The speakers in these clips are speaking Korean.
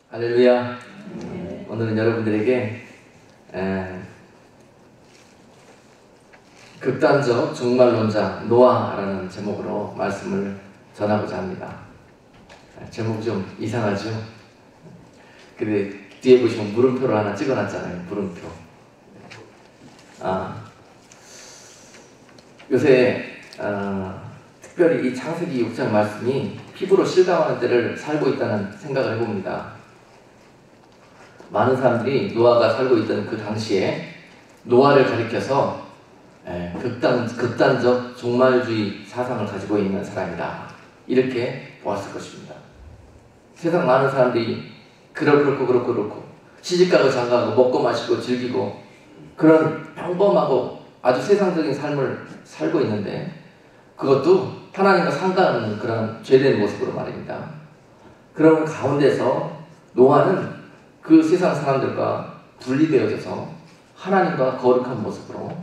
할렐루야. 오늘은 여러분들에게 극단적 종말론자 노아라는 제목으로 말씀을 전하고자 합니다. 제목이 좀 이상하죠? 근데 뒤에 보시면 물음표를 하나 찍어놨잖아요. 물음표. 요새 특별히 이 창세기 6장 말씀이 피부로 실감하는 때를 살고 있다는 생각을 해봅니다. 많은 사람들이 노아가 살고 있던 그 당시에 노아를 가리켜서 극단적 종말주의 사상을 가지고 있는 사람이다, 이렇게 보았을 것입니다. 세상 많은 사람들이 그렇고 시집가고 장가가고 먹고 마시고 즐기고 그런 평범하고 아주 세상적인 삶을 살고 있는데, 그것도 하나님과 상관없는 그런 죄된 모습으로 말입니다. 그런 가운데서 노아는 그 세상 사람들과 분리되어져서 하나님과 거룩한 모습으로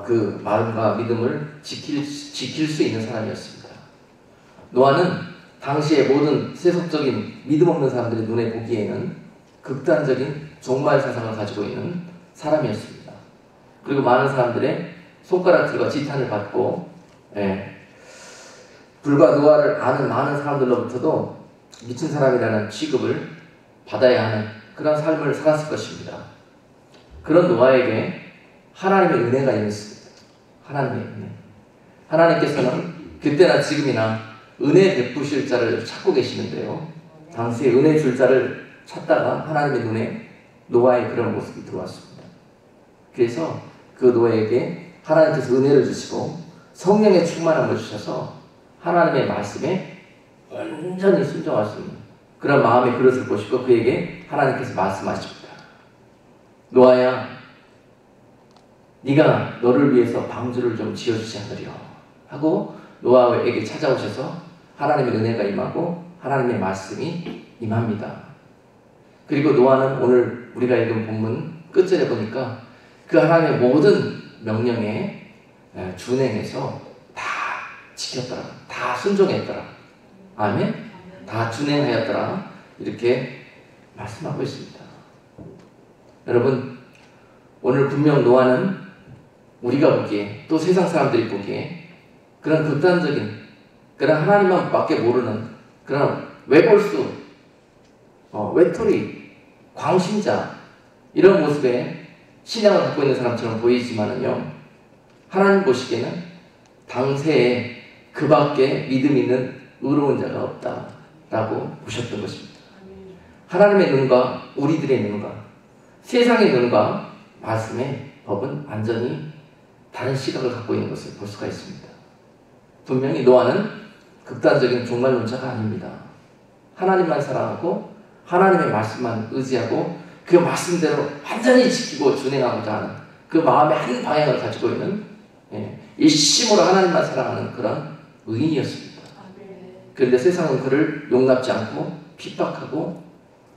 그 마음과 믿음을 지킬 수 있는 사람이었습니다. 노아는 당시의 모든 세속적인 믿음 없는 사람들의 눈에 보기에는 극단적인 종말 사상을 가지고 있는 사람이었습니다. 그리고 많은 사람들의 손가락질과 지탄을 받고, 불과 노아를 아는 많은 사람들로부터도 미친 사람이라는 취급을 받아야 하는 그런 삶을 살았을 것입니다. 그런 노아에게 하나님의 은혜가 있습니다. 하나님의 은혜. 하나님께서는 그때나 지금이나 은혜 베푸실 자를 찾고 계시는데요, 당시에 은혜 줄 자를 찾다가 하나님의 눈에 노아의 그런 모습이 들어왔습니다. 그래서 그 노아에게 하나님께서 은혜를 주시고 성령의 충만함을 주셔서 하나님의 말씀에 완전히 순종할 수 있는 그런 마음의 그릇을 보시고 그에게 하나님께서 말씀하십니다. 노아야, 네가 너를 위해서 방주를 좀 지어주지 않으려 하고 노아에게 찾아오셔서 하나님의 은혜가 임하고 하나님의 말씀이 임합니다. 그리고 노아는 오늘 우리가 읽은 본문 끝절에 보니까 그 하나님의 모든 명령에 준행해서 다 지켰더라, 다 순종했더라. 아멘. 다 준행하였더라, 이렇게 말씀하고 있습니다. 여러분, 오늘 분명 노아는 우리가 보기에 또 세상 사람들이 보기에 그런 극단적인, 그런 하나님만 밖에 모르는 그런 외골수, 외톨이, 광신자, 이런 모습의 신앙을 갖고 있는 사람처럼 보이지만은요, 하나님 보시기에는 당세에 그 밖에 믿음 있는 의로운 자가 없다 라고 보셨던 것입니다. 하나님의 눈과 우리들의 눈과 세상의 눈과 말씀의 법은 완전히 다른 시각을 갖고 있는 것을 볼 수가 있습니다. 분명히 노아는 극단적인 종말론자가 아닙니다. 하나님만 사랑하고 하나님의 말씀만 의지하고 그 말씀대로 완전히 지키고 준행하고자 하는 그 마음의 한 방향을 가지고 있는, 일심으로 하나님만 사랑하는 그런 의인이었습니다. 그런데 세상은 그를 용납지 않고 핍박하고,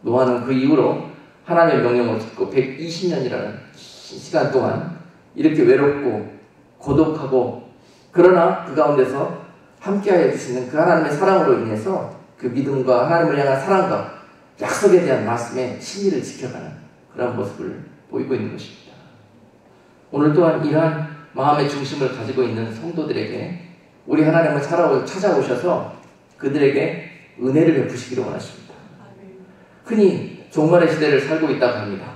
노아는 그 이후로 하나님의 명령을 듣고 120년이라는 시간 동안 이렇게 외롭고 고독하고, 그러나 그 가운데서 함께하여 주시는 그 하나님의 사랑으로 인해서 그 믿음과 하나님을 향한 사랑과 약속에 대한 말씀의 신의를 지켜가는 그런 모습을 보이고 있는 것입니다. 오늘 또한 이러한 마음의 중심을 가지고 있는 성도들에게 우리 하나님을 찾아오셔서 그들에게 은혜를 베푸시기를 원하십니다. 흔히 종말의 시대를 살고 있다고 합니다.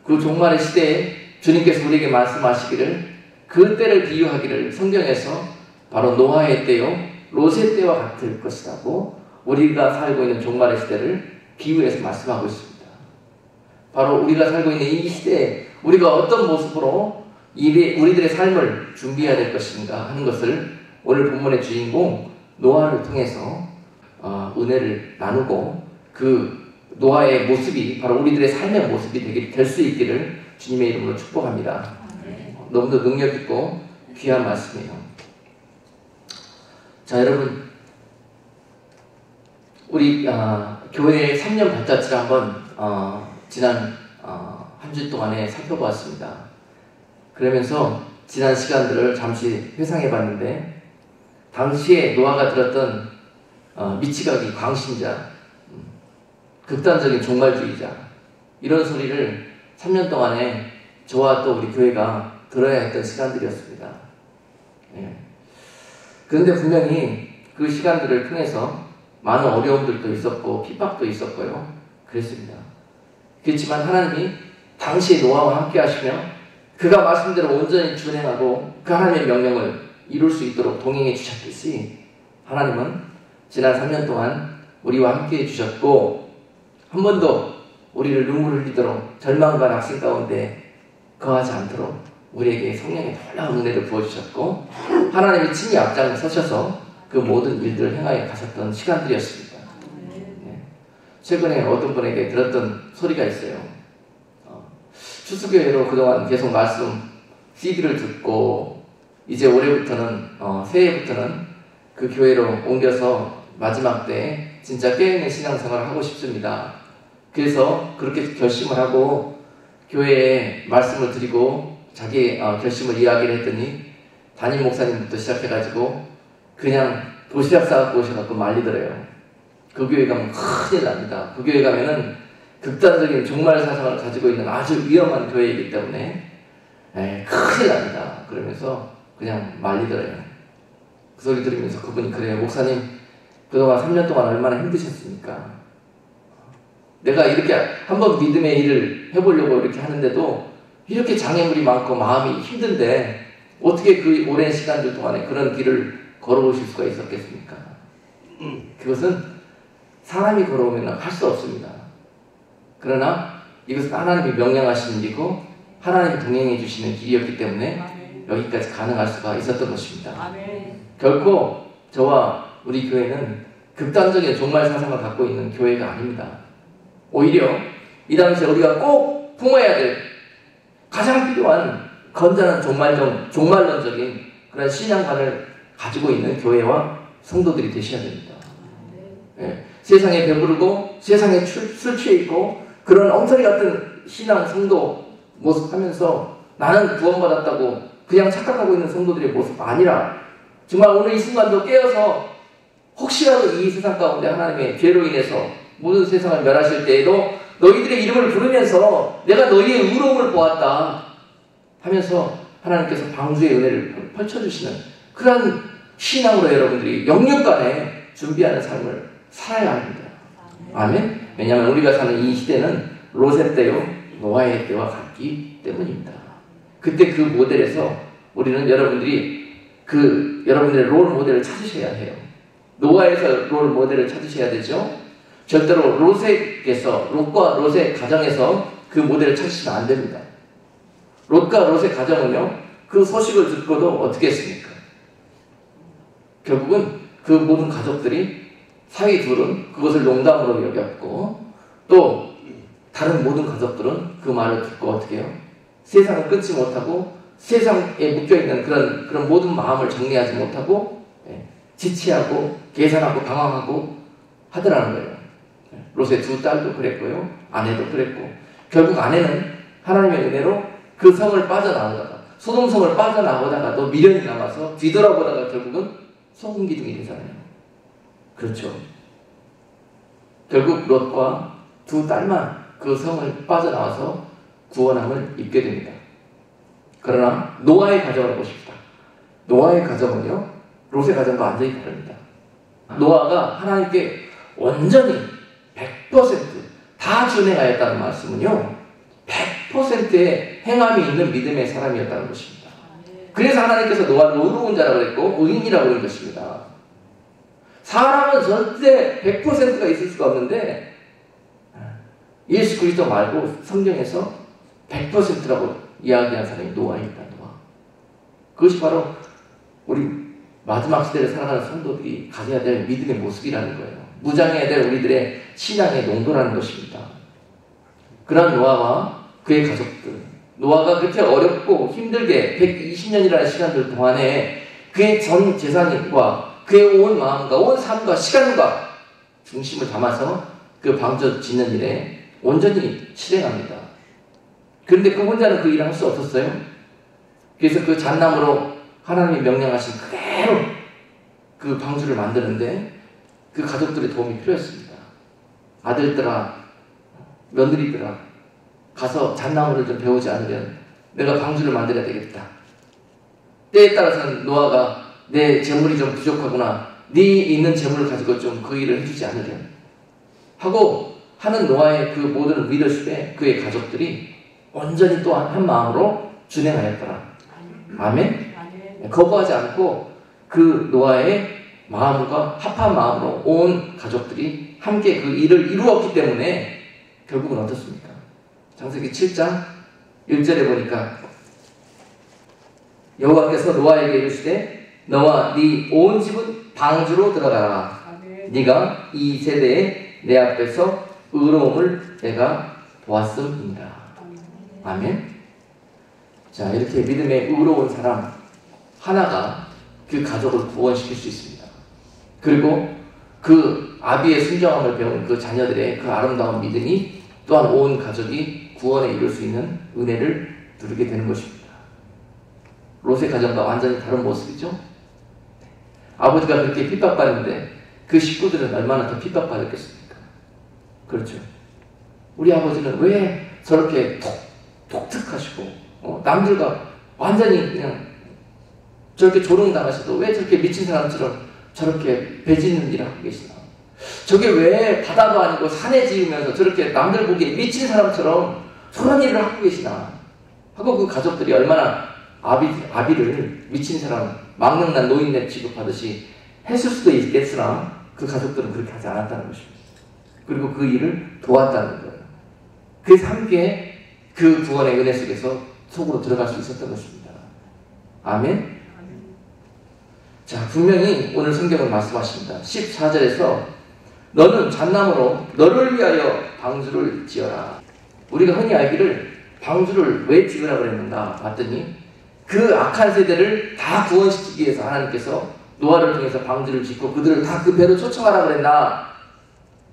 그 종말의 시대에 주님께서 우리에게 말씀하시기를, 그 때를 비유하기를 성경에서 바로 노아의 때요 롯의 때와 같을 것이라고 우리가 살고 있는 종말의 시대를 비유해서 말씀하고 있습니다. 바로 우리가 살고 있는 이 시대에 우리가 어떤 모습으로 우리들의 삶을 준비해야 될 것인가 하는 것을 오늘 본문의 주인공 노아를 통해서 은혜를 나누고 그 노아의 모습이 바로 우리들의 삶의 모습이 될 수 있기를 주님의 이름으로 축복합니다. 너무도 능력 있고 귀한 말씀이에요. 자, 여러분, 우리 교회의 3년 발자취를 한번 지난 한 주 동안에 살펴보았습니다. 그러면서 지난 시간들을 잠시 회상해 봤는데, 당시에 노아가 들었던 미치각이 광신자, 극단적인 종말주의자, 이런 소리를 3년 동안에 저와 또 우리 교회가 들어야 했던 시간들이었습니다. 예. 그런데 분명히 그 시간들을 통해서 많은 어려움들도 있었고 핍박도 있었고요. 그랬습니다. 그렇지만 하나님이 당시 노아와 함께 하시며 그가 말씀대로 온전히 준행하고 그 하나님의 명령을 이룰 수 있도록 동행해 주셨듯이 하나님은 지난 3년 동안 우리와 함께 해주셨고 한 번도 우리를 눈물을 흘리도록 절망과 낙심 가운데 거하지 않도록 우리에게 성령의 놀라운 은혜를 부어주셨고 하나님이 친히 앞장에 서셔서 그 모든 일들을 행하여 가셨던 시간들이었습니다. 네. 최근에 어떤 분에게 들었던 소리가 있어요. 추수교회로 그동안 계속 말씀 CD를 듣고 이제 올해부터는 새해부터는 그 교회로 옮겨서 마지막 때 진짜 깨어있는 신앙생활을 하고 싶습니다. 그래서 그렇게 결심을 하고 교회에 말씀을 드리고 자기 결심을 이야기를 했더니 담임 목사님부터 시작해가지고 그냥 도시락 싸갖고 오셔갖고 말리더래요. 그 교회 가면 큰일 납니다. 그 교회 가면은 극단적인 종말 사상을 가지고 있는 아주 위험한 교회이기 때문에 큰일 납니다. 그러면서 그냥 말리더래요. 그 소리 들으면서 그분이 그래요. 목사님 그동안 3년 동안 얼마나 힘드셨습니까? 내가 이렇게 한번 믿음의 일을 해보려고 이렇게 하는데도 이렇게 장애물이 많고 마음이 힘든데 어떻게 그 오랜 시간들 동안에 그런 길을 걸어오실 수가 있었겠습니까? 그것은 사람이 걸어오면 할 수 없습니다. 그러나 이것은 하나님이 명령하시는 일이고 하나님이 동행해 주시는 길이었기 때문에 여기까지 가능할 수가 있었던 것입니다. 결코 저와 우리 교회는 극단적인 종말 사상을 갖고 있는 교회가 아닙니다. 오히려 이 당시에 우리가 꼭 품어야 될 가장 필요한 건전한 종말론적인 그런 신앙관을 가지고 있는 교회와 성도들이 되셔야 됩니다. 예, 세상에 배부르고 세상에 술 취해 있고 그런 엉터리 같은 신앙 성도 모습하면서 나는 구원받았다고 그냥 착각하고 있는 성도들의 모습 아니라 정말 오늘 이 순간도 깨어서 혹시라도 이 세상 가운데 하나님의 죄로 인해서 모든 세상을 멸하실 때에도 너희들의 이름을 부르면서 내가 너희의 의로움을 보았다 하면서 하나님께서 방주의 은혜를 펼쳐주시는 그런 신앙으로 여러분들이 영육간에 준비하는 삶을 살아야 합니다. 아멘? 왜냐하면 우리가 사는 이 시대는 롯의 때요 노아의 때와 같기 때문입니다. 그때 그 모델에서 우리는 여러분들이 여러분들의 롤 모델을 찾으셔야 해요. 노아에서 롤 모델을 찾으셔야 되죠. 절대로 롯과 롯의 가정에서 그 모델을 찾으시면 안 됩니다. 롯과 롯의 가정은요, 그 소식을 듣고도 어떻게 했습니까? 결국은 그 모든 가족들이 사위 둘은 그것을 농담으로 여겼고 또 다른 모든 가족들은 그 말을 듣고 어떻게 해요? 세상을 끊지 못하고 세상에 묶여있는 그런 모든 마음을 정리하지 못하고 지체하고 계산하고 방황하고 하더라는 거예요. 롯의 두 딸도 그랬고요. 아내도 그랬고 결국 아내는 하나님의 은혜로 그 성을 빠져나오다가 소돔성을 빠져나오다가 또 미련이 남아서 뒤돌아보다가 결국은 소금기둥이 되잖아요. 그렇죠. 결국 롯과 두 딸만 그 성을 빠져나와서 구원함을 입게 됩니다. 그러나 노아의 가정을 보십시다. 노아의 가정은요, 롯의 가정과 완전히 다릅니다. 노아가 하나님께 온전히 100%다 준행하였다는 말씀은요, 100%의 행함이 있는 믿음의 사람이었다는 것입니다. 그래서 하나님께서 노아를 의로운 자라고 그랬고 의인이라고 그런 것입니다. 사람은 절대 100%가 있을 수가 없는데 예수 그리스도 말고 성경에서 100%라고 이야기한 사람이 노아입니다. 노아. 그것이 바로 우리 마지막 시대를 살아가는 성도들이 가져야 될 믿음의 모습이라는 거예요. 무장해야 될 우리들의 신앙의 농도라는 것입니다. 그런 노아와 그의 가족들, 노아가 그렇게 어렵고 힘들게 120년이라는 시간들 동안에 그의 전 재산과 그의 온 마음과 온 삶과 시간과 중심을 담아서 그 방주 짓는 일에 온전히 실행합니다. 그런데 그 혼자는 그 일을 할 수 없었어요. 그래서 그 잣나무로 하나님이 명령하신 그대로 그 방주를 만드는데 그 가족들의 도움이 필요했습니다. 아들들아, 며느리들아, 가서 잣나무를 좀 배우지 않으면 내가 방주를 만들어야 되겠다. 때에 따라서는 노아가 내 재물이 좀 부족하구나, 네 있는 재물을 가지고 좀 그 일을 해주지 않으련 하고 하는 노아의 그 모든 리더십에 그의 가족들이 온전히 또 한 마음으로 준행하였더라. 아멘? 거부하지 않고 그 노아의 마음과 합한 마음으로 온 가족들이 함께 그 일을 이루었기 때문에 결국은 어떻습니까? 창세기 7장 1절에 보니까 여호와께서 노아에게 이르시되 너와 네 온 집은 방주로 들어가라. 네가 이 세대에 내 앞에서 의로움을 내가 보았음이니라. 아멘. 자, 이렇게 믿음의 의로운 사람 하나가 그 가족을 구원시킬 수 있습니다. 그리고 그 아비의 순종함을 배운 그 자녀들의 그 아름다운 믿음이 또한 온 가족이 구원에 이룰 수 있는 은혜를 누리게 되는 것입니다. 롯의 가정과 완전히 다른 모습이죠. 아버지가 그렇게 핍박받는데 그 식구들은 얼마나 더 핍박받았겠습니까? 그렇죠. 우리 아버지는 왜 저렇게 독특하시고 남들과 완전히 그냥 저렇게 조롱당하셔도 왜 저렇게 미친 사람처럼 저렇게 배지는 일을 하고 계시나? 저게 왜 바다도 아니고 산에 지으면서 저렇게 남들 보기에 미친 사람처럼 저런 일을 하고 계시나? 하고 그 가족들이 얼마나 아비를 미친 사람, 망령난 노인네 취급하듯이 했을 수도 있겠으나 그 가족들은 그렇게 하지 않았다는 것입니다. 그리고 그 일을 도왔다는 거예요. 그래서 함께 그 구원의 은혜 속에서 속으로 들어갈 수 있었던 것입니다. 아멘? 자, 분명히 오늘 성경은 말씀하십니다. 14절에서 너는 잣나무로 너를 위하여 방주를 지어라. 우리가 흔히 알기를 방주를 왜 지으라 그랬는가 봤더니 그 악한 세대를 다 구원시키기 위해서 하나님께서 노아를 통해서 방주를 짓고 그들을 다 그 배로 초청하라 그랬나.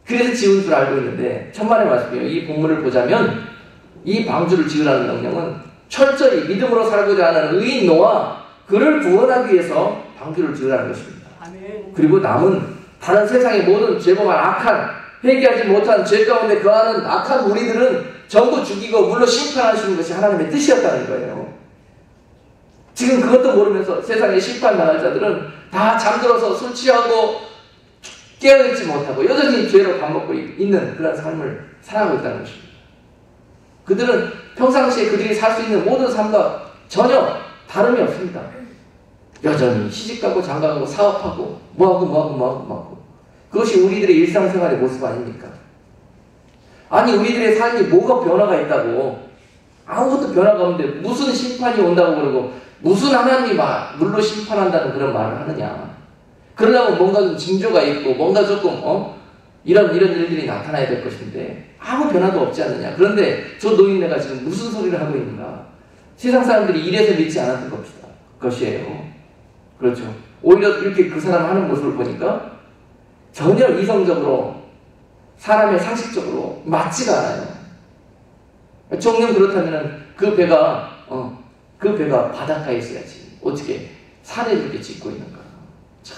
그래서 지은 줄 알고 있는데 천만의 말씀이에요. 이 본문을 보자면 이 방주를 지으라는 명령은 철저히 믿음으로 살고자 하는 의인 노아, 그를 구원하기 위해서 방주를 지으라는 것입니다. 아멘. 그리고 남은 다른 세상의 모든 죄범한 악한, 회개하지 못한 죄 가운데 거하는 악한 우리들은 전부 죽이고 물로 심판하시는 것이 하나님의 뜻이었다는 거예요. 지금 그것도 모르면서 세상에 심판당할 자들은 다 잠들어서 술 취하고 깨어있지 못하고 여전히 죄로 밥 먹고 있는 그런 삶을 살아가고 있다는 것입니다. 그들은 평상시에 그들이 살 수 있는 모든 삶과 전혀 다름이 없습니다. 여전히 시집가고 장가가고 사업하고 뭐하고 그것이 우리들의 일상생활의 모습 아닙니까? 아니, 우리들의 삶이 뭐가 변화가 있다고? 아무것도 변화가 없는데 무슨 심판이 온다고 그러고 무슨 하나님이 물로 심판한다는 그런 말을 하느냐. 그러려면 뭔가 좀 징조가 있고 뭔가 조금 이런 일들이 나타나야 될 것인데 아무 변화도 없지 않느냐. 그런데 저 노인네가 지금 무슨 소리를 하고 있는가. 세상 사람들이 이래서 믿지 않았던 것이에요. 그렇죠. 오히려 이렇게 그 사람 하는 모습을 보니까 전혀 이성적으로 사람의 상식적으로 맞지가 않아요. 정녕 그렇다면 그 배가 바닷가에 있어야지. 어떻게 산에 이렇게 짓고 있는가. 참,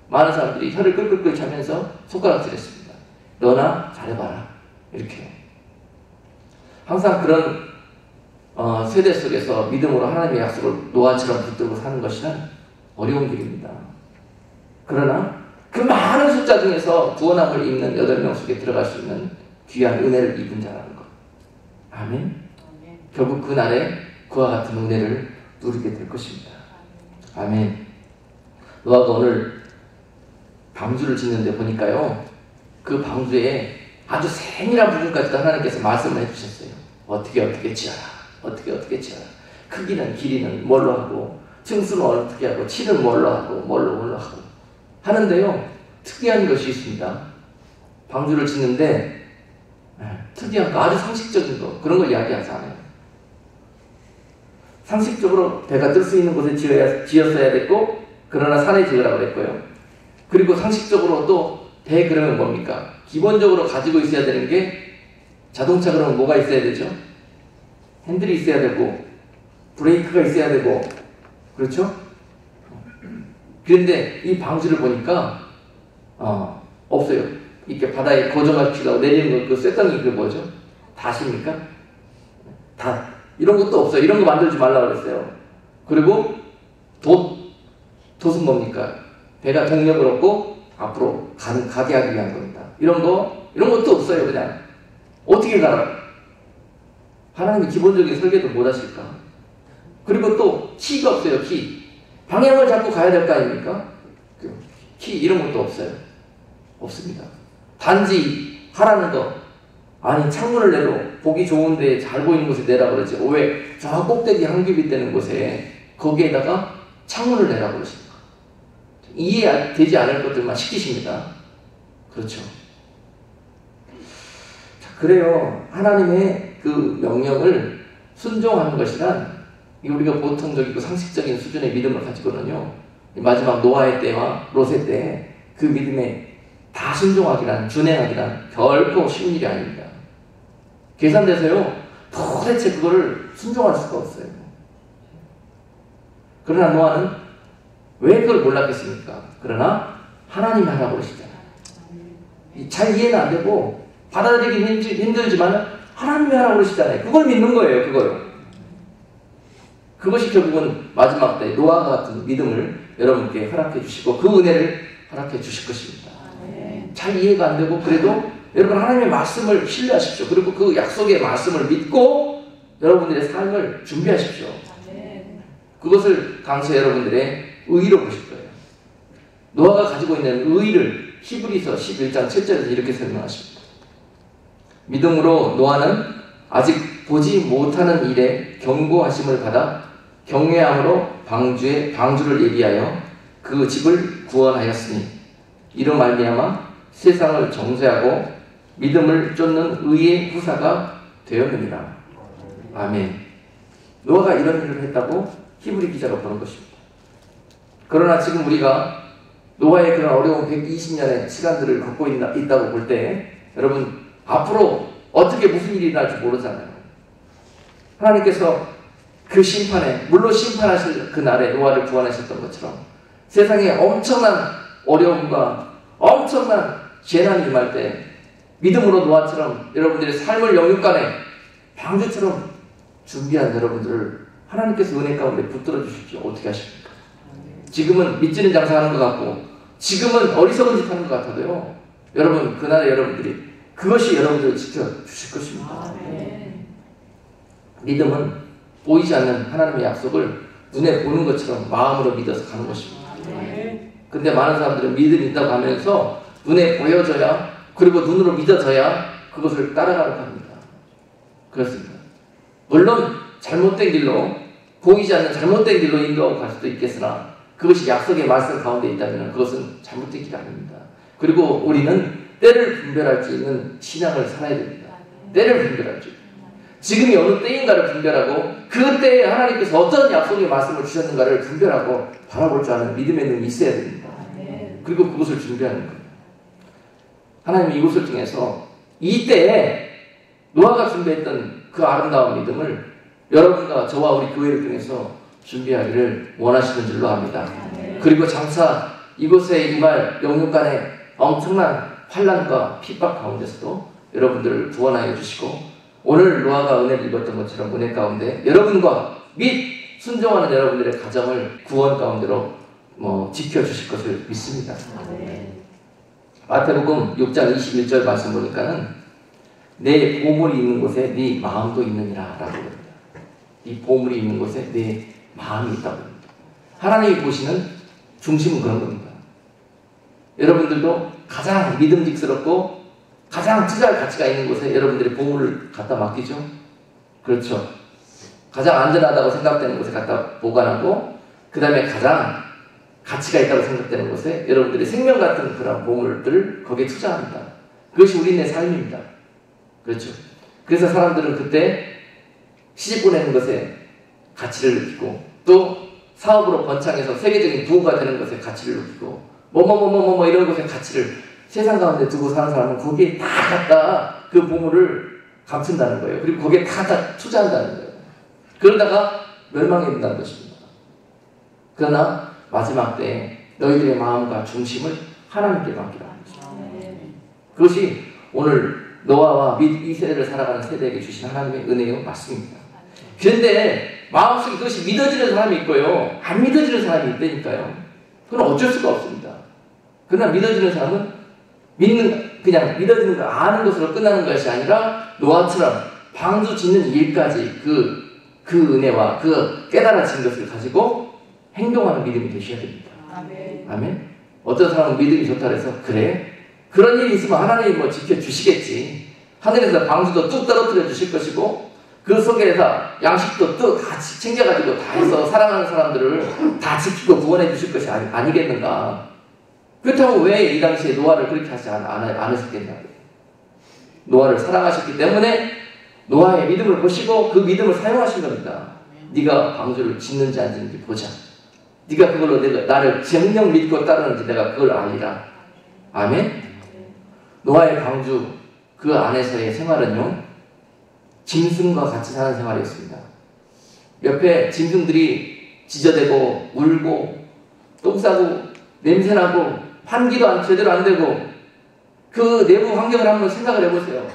많은 사람들이 혀를 끌끌끌 차면서 손가락질했습니다. 너나 잘해봐라. 이렇게. 항상 그런 세대 속에서 믿음으로 하나님의 약속을 노아처럼 붙들고 사는 것은 어려운 길입니다. 그러나 그 많은 숫자 중에서 구원함을 입는 8명 속에 들어갈 수 있는 귀한 은혜를 입은 자라는 것. 아멘. 결국 그날에 그와 같은 은혜를 누리게 될 것입니다. 아멘. 노아가 오늘 방주를 짓는데 보니까요, 그 방주에 아주 세밀한 부분까지도 하나님께서 말씀을 해주셨어요. 어떻게 지어라. 어떻게 지어라. 크기는 길이는 뭘로 하고 층수는 어떻게 하고 칠은 뭘로 하고 하는데요, 특이한 것이 있습니다. 방주를 짓는데 특이한 거, 아주 상식적인 거, 그런 걸 이야기하지 않아요. 상식적으로 배가 뜰 수 있는 곳에 지었어야 됐고, 그러나 산에 지으라고 그랬고요. 그리고 상식적으로 또 배 그러면 뭡니까? 기본적으로 가지고 있어야 되는 게, 자동차 그러면 뭐가 있어야 되죠? 핸들이 있어야 되고 브레이크가 있어야 되고, 그렇죠? 그런데 이 방주를 보니까 없어요. 이렇게 바다에 고정하시다고 내리는 그 쇳덩이 그 뭐죠? 닷입니까? 닷. 이런 것도 없어요. 이런 거 만들지 말라고 그랬어요. 그리고 돛은 뭡니까? 배가 동력을 얻고 앞으로 가게 하기 위한 겁니다. 이런 것도 없어요. 그냥 어떻게 가라? 하나님이 기본적인 설계도 못 하실까? 그리고 또 키가 없어요. 키. 방향을 잡고 가야 될 거 아닙니까? 키 이런 것도 없어요. 없습니다. 단지 하라는 거. 아니 창문을 내로 보기 좋은데 잘 보이는 곳에 내라 그러지. 왜 저 꼭대기 한 겹이 되는 곳에 거기에다가 창문을 내라 그러십니까? 이해되지 않을 것들만 시키십니다. 그렇죠. 자, 그래요. 하나님의 그 명령을 순종하는 것이란 우리가 보통적이고 상식적인 수준의 믿음을 가지거든요. 마지막 노아의 때와 롯의 때 그 믿음에 다 순종하기란, 준행하기란 결코 쉬운 일이 아닙니다. 계산돼서요, 도대체 그거를 순종할 수가 없어요. 그러나 노아는 왜 그걸 몰랐겠습니까? 그러나 하나님이 하라고 그러시잖아요. 잘 이해는 안 되고 받아들이긴 힘들지만 하나님이 하라고 그러시잖아요. 그걸 믿는 거예요. 그것이 결국은 마지막 때 노아가 같은 믿음을 여러분께 허락해 주시고 그 은혜를 허락해 주실 것입니다. 잘 이해가 안 되고 그래도 여러분 하나님의 말씀을 신뢰하십시오. 그리고 그 약속의 말씀을 믿고 여러분들의 삶을 준비하십시오. 그것을 당시 여러분들의 의로 보실 거예요. 노아가 가지고 있는 의를 히브리서 11장 7절에서 이렇게 설명하십니다. 믿음으로 노아는 아직 보지 못하는 일에 경고하심을 받아 경외함으로 방주를 예비하여 그 집을 구원하였으니 이로 말미암아 세상을 정죄하고 믿음을 쫓는 의의 후사가 되었느니라. 아멘. 노아가 이런 일을 했다고 히브리 기자가 보는 것입니다. 그러나 지금 우리가 노아의 그런 어려운 120년의 시간들을 겪고 있다고 볼 때 여러분 앞으로 어떻게 무슨 일이 날지 모르잖아요. 하나님께서 그 심판에, 물론 심판하실 그 날에 노아를 구원하셨던 것처럼 세상에 엄청난 어려움과 엄청난 재난이 임할 때 믿음으로 노아처럼 여러분들의 삶을 영육간에 방주처럼 준비한 여러분들을 하나님께서 은혜 가운데 붙들어 주십시오. 어떻게 하십니까? 지금은 밑지는 장사하는 것 같고 지금은 어리석은 짓 하는 것 같아도요. 여러분 그날에 여러분들이 그것이 여러분들을 지켜주실 것입니다. 믿음은 보이지 않는 하나님의 약속을 눈에 보는 것처럼 마음으로 믿어서 가는 것입니다. 근데 많은 사람들은 믿음이 있다고 하면서 눈에 보여져야 그리고 눈으로 믿어져야 그것을 따라가려고 합니다. 그렇습니다. 물론 잘못된 길로 보이지 않는 잘못된 길로 인도하고 갈 수도 있겠으나 그것이 약속의 말씀 가운데 있다면 그것은 잘못된 길이 아닙니다. 그리고 우리는 때를 분별할 수 있는 신앙을 살아야 됩니다. 때를 분별할 줄. 지금이 어느 때인가를 분별하고 그 때에 하나님께서 어떤 약속의 말씀을 주셨는가를 분별하고 바라볼 줄 아는 믿음의 눈이 있어야 됩니다. 그리고 그것을 준비하는 거예요. 하나님이 이것을 통해서 이 때에 노아가 준비했던 그 아름다운 믿음을 여러분과 저와 우리 교회를 통해서 준비하기를 원하시는 줄로 압니다. 그리고 장차 이곳에 임할 영육간의 엄청난 환난과 핍박 가운데서도 여러분들을 구원하여 주시고 오늘 노아가 은혜를 입었던 것처럼 은혜 가운데 여러분과 및 순종하는 여러분들의 가정을 구원 가운데로 지켜주실 것을 믿습니다. 마태복음 6장 21절 말씀 보니까는 내 보물이 있는 곳에 네 마음도 있느니라 라고 합니다. 네 보물이 있는 곳에 내 마음이 있다고 합니다. 하나님이 보시는 중심은 그런 겁니다. 여러분들도 가장 믿음직스럽고 가장 투자할 가치가 있는 곳에 여러분들의 보물을 갖다 맡기죠? 그렇죠. 가장 안전하다고 생각되는 곳에 갖다 보관하고 그 다음에 가장 가치가 있다고 생각되는 곳에 여러분들의 생명 같은 그런 보물들을 거기에 투자합니다. 그것이 우리의 삶입니다. 그렇죠. 그래서 사람들은 그때 시집 보내는 것에 가치를 느끼고 또 사업으로 번창해서 세계적인 부호가 되는 것에 가치를 느끼고 이런 것에 가치를 세상 가운데 두고 사는 사람은 거기에 다 갖다 그 보물을 감춘다는 거예요. 그리고 거기에 다 투자한다는 거예요. 그러다가 멸망에 이른다는 것입니다. 그러나 마지막 때에 너희들의 마음과 중심을 하나님께 맡기라. 그것이 오늘 노아와 이 세대를 살아가는 세대에게 주신 하나님의 은혜요 맞습니다. 그런데 마음속에 그것이 믿어지는 사람이 있고요, 안 믿어지는 사람이 있다니까요. 그건 어쩔 수가 없습니다. 그러나 믿어지는 사람은 그냥 믿어지는 걸 아는 것으로 끝나는 것이 아니라 노아처럼 방주 짓는 일까지 그 은혜와 그 깨달아진 것을 가지고 행동하는 믿음이 되셔야 됩니다. 아멘. 아멘. 어떤 사람은 믿음이 좋다 해서 그래? 그런 일이 있으면 하나님이 뭐 지켜주시겠지. 하늘에서 방주도 뚝 떨어뜨려 주실 것이고 그 속에서 양식도 뚝 같이 챙겨가지고 다 해서 사랑하는 사람들을 다 지키고 구원해 주실 것이 아니겠는가. 그렇다고 왜 이 당시에 노아를 그렇게 하지 않으셨겠냐고요. 노아를 사랑하셨기 때문에 노아의 믿음을 보시고 그 믿음을 사용하신 겁니다. 네가 방주를 짓는지 안 짓는지 보자. 네가 그걸로 나를 정녕 믿고 따르는지 내가 그걸 알리라. 아멘. 노아의 방주 그 안에서의 생활은요, 짐승과 같이 사는 생활이었습니다. 옆에 짐승들이 지저대고 울고 똥 싸고 냄새나고 환기도 제대로 안 되고 그 내부 환경을 한번 생각을 해보세요.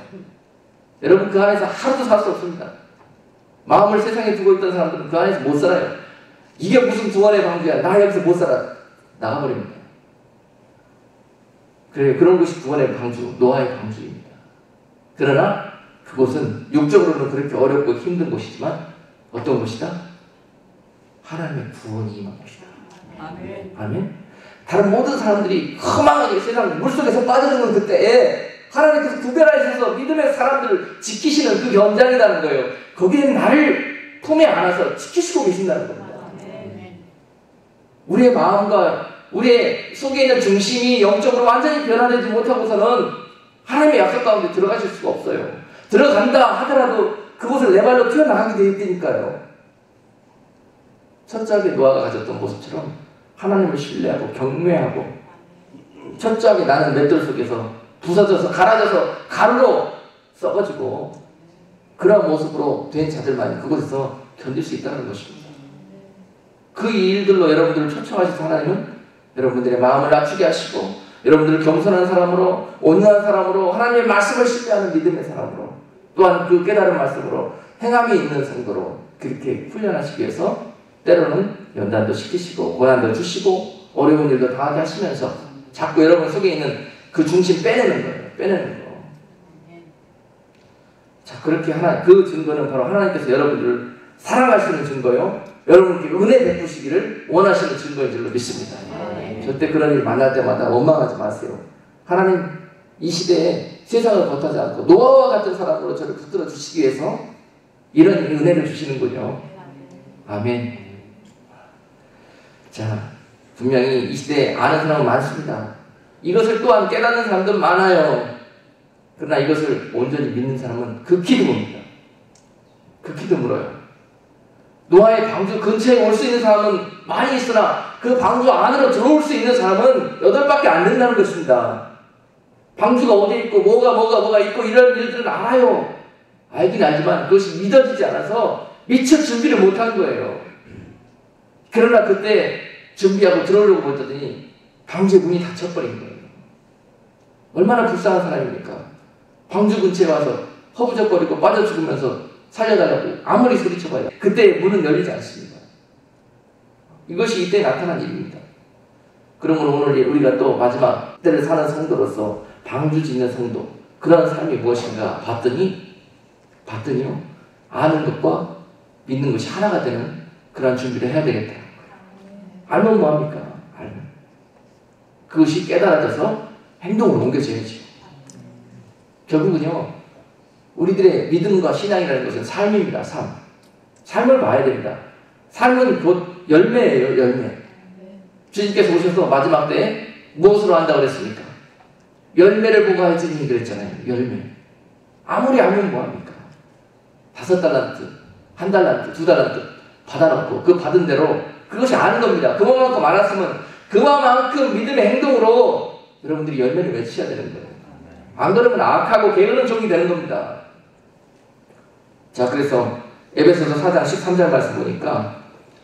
여러분 그 안에서 하루도 살 수 없습니다. 마음을 세상에 두고 있던 사람들은 그 안에서 못 살아요. 이게 무슨 구원의 방주야. 나 여기서 못 살아. 나가버립니다. 그래요. 그런 것이 구원의 방주, 노아의 방주입니다. 그러나 그곳은 육적으로는 그렇게 어렵고 힘든 곳이지만 어떤 곳이다? 하나님의 구원이 임한 곳이다. 아멘. 아멘. 다른 모든 사람들이 허망하게 세상 물속에서 빠져드는 그때에 하나님께서 구별하셔서 믿음의 사람들을 지키시는 그 현장이라는 거예요. 거기에 나를 품에 안아서 지키시고 계신다는 겁니다. 우리의 마음과 우리의 속에 있는 중심이 영적으로 완전히 변화되지 못하고서는 하나님의 약속 가운데 들어가실 수가 없어요. 들어간다 하더라도 그곳을 내 발로 튀어나가게 되어 있으니까요. 첫째하게 노아가 가졌던 모습처럼 하나님을 신뢰하고 경외하고, 첫째하게 나는 맷돌 속에서 부서져서 갈아져서 가루로 썩어지고 그런 모습으로 된 자들만이 그곳에서 견딜 수 있다는 것입니다. 그 일들로 여러분들을 초청하셔서 하나님은 여러분들의 마음을 낮추게 하시고 여러분들을 겸손한 사람으로, 온유한 사람으로, 하나님의 말씀을 신뢰하는 믿음의 사람으로, 또한 그 깨달은 말씀으로 행함이 있는 성도로 그렇게 훈련하시기 위해서 때로는 연단도 시키시고 고난도 주시고 어려운 일도 당하게 하시면서 자꾸 여러분 속에 있는 그 중심 빼내는 거예요. 빼내는 거. 자, 그렇게 그 증거는 바로 하나님께서 여러분들을 사랑하시는 증거요, 여러분께 은혜 베푸시기를 원하시는 증거인 줄로 믿습니다. 절대 그런 일 만날 때마다 원망하지 마세요. 하나님 이 시대에 세상을 버타지 않고 노아와 같은 사람으로 저를 붙들어 주시기 위해서 이런 은혜를 주시는군요. 아멘. 자, 분명히 이 시대에 아는 사람은 많습니다. 이것을 또한 깨닫는 사람도 많아요. 그러나 이것을 온전히 믿는 사람은 극히 드뭅니다. 극히 드물어요. 노아의 방주 근처에 올 수 있는 사람은 많이 있으나 그 방주 안으로 들어올 수 있는 사람은 8밖에 안 된다는 것입니다. 방주가 어디 있고 뭐가 있고 이런 일들은 알아요. 알긴 알지만 그것이 믿어지지 않아서 미처 준비를 못한 거예요. 그러나 그때 준비하고 들어오려고 보더니 방주의 문이 닫혀버린 거예요. 얼마나 불쌍한 사람입니까? 방주 근처에 와서 허부적거리고 빠져 죽으면서 살려달라고 아무리 소리쳐봐요. 그때 문은 열리지 않습니다. 이것이 이때 나타난 일입니다. 그러므로 오늘 우리가 또 마지막 때를 사는 성도로서 방주 짓는 성도, 그런 삶이 무엇인가 봤더니요, 아는 것과 믿는 것이 하나가 되는 그런 준비를 해야 되겠다. 알면 뭐합니까? 알면 그것이 깨달아져서 행동으로 옮겨져야지. 결국은요, 우리들의 믿음과 신앙이라는 것은 삶입니다. 삶을 봐야 됩니다. 삶은 곧 열매예요. 열매. 주님께서 오셔서 마지막 때에 무엇으로 한다고 그랬습니까? 열매를 보고 할지니 그랬잖아요. 열매. 아무리 알면 뭐합니까? 5달란트, 1달란트, 2달란트 받아놓고 그 받은 대로 그것이 아는 겁니다. 그만큼 알았으면 그만큼 믿음의 행동으로 여러분들이 열매를 맺으셔야 되는 거예요. 안 그러면 악하고 게으른 종이 되는 겁니다. 자, 그래서 에베소서 4장 13절 말씀 보니까